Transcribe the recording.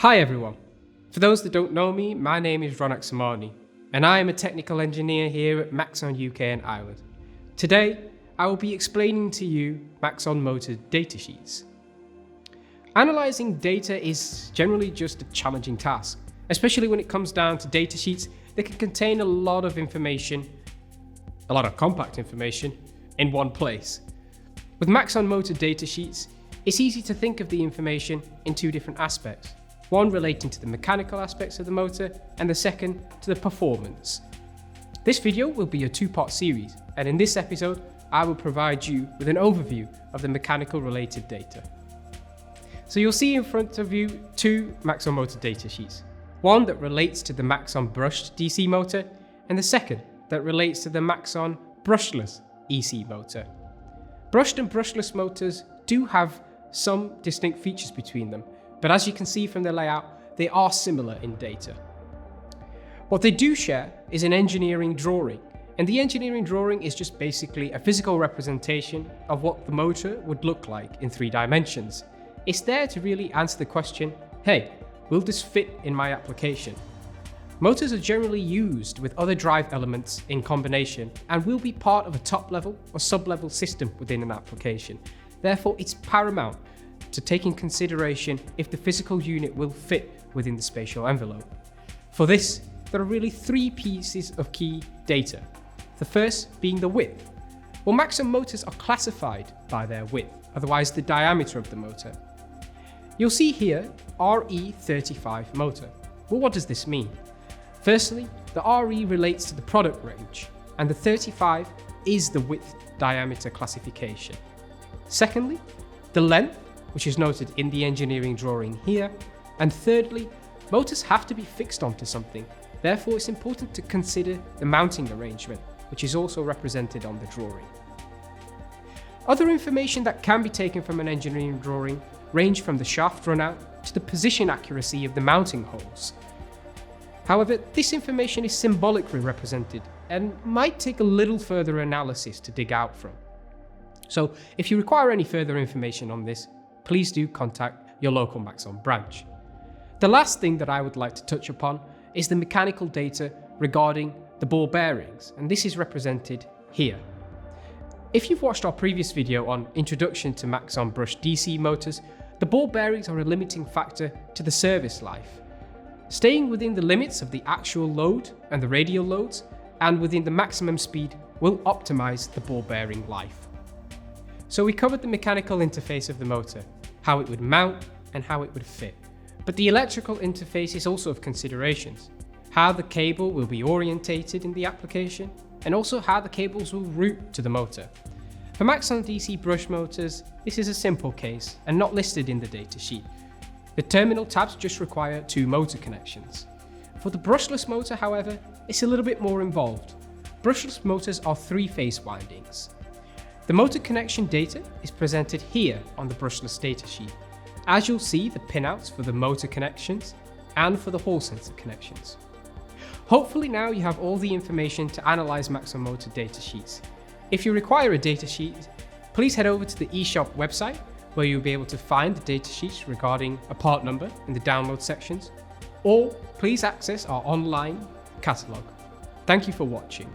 Hi everyone. For those that don't know me, my name is Ronak Samani, and I am a technical engineer here at Maxon UK and Ireland. Today, I will be explaining to you Maxon motor datasheets. Analyzing data is generally just a challenging task, especially when it comes down to datasheets that can contain a lot of information, a lot of compact information, in one place. With Maxon motor datasheets, it's easy to think of the information in two different aspects. One relating to the mechanical aspects of the motor, and the second to the performance. This video will be a two-part series, and in this episode, I will provide you with an overview of the mechanical related data. So you'll see in front of you two Maxon motor datasheets. One that relates to the Maxon brushed DC motor, and the second that relates to the Maxon brushless EC motor. Brushed and brushless motors do have some distinct features between them, but as you can see from the layout, they are similar in data. What they do share is an engineering drawing, and the engineering drawing is just basically a physical representation of what the motor would look like in 3 dimensions. It's there to really answer the question, hey, will this fit in my application? Motors are generally used with other drive elements in combination and will be part of a top-level or sub-level system within an application. Therefore, it's paramount to take in consideration if the physical unit will fit within the spatial envelope. For this, there are really 3 pieces of key data. The first being the width. Well, Maxon motors are classified by their width, otherwise the diameter of the motor. You'll see here RE35 motor. Well, what does this mean? Firstly, the RE relates to the product range, and the 35 is the width diameter classification. Secondly, the length, which is noted in the engineering drawing here. And thirdly, motors have to be fixed onto something. Therefore, it's important to consider the mounting arrangement, which is also represented on the drawing. Other information that can be taken from an engineering drawing range from the shaft runout to the position accuracy of the mounting holes. However, this information is symbolically represented and might take a little further analysis to dig out from. So if you require any further information on this, please do contact your local Maxon branch. The last thing that I would like to touch upon is the mechanical data regarding the ball bearings, and this is represented here. If you've watched our previous video on Introduction to Maxon brushed DC motors, the ball bearings are a limiting factor to the service life. Staying within the limits of the actual load and the radial loads, and within the maximum speed, will optimize the ball bearing life. So we covered the mechanical interface of the motor, how it would mount and how it would fit. But the electrical interface is also of considerations. How the cable will be orientated in the application, and also how the cables will route to the motor. For Maxon DC brush motors, this is a simple case and not listed in the datasheet. The terminal tabs just require 2 motor connections. For the brushless motor, however, it's a little bit more involved. Brushless motors are 3-phase windings. The motor connection data is presented here on the brushless datasheet. As you'll see, the pinouts for the motor connections and for the hall sensor connections. Hopefully now you have all the information to analyze Maxon motor datasheets. If you require a datasheet, please head over to the eShop website where you'll be able to find the datasheets regarding a part number in the download sections, or please access our online catalogue. Thank you for watching.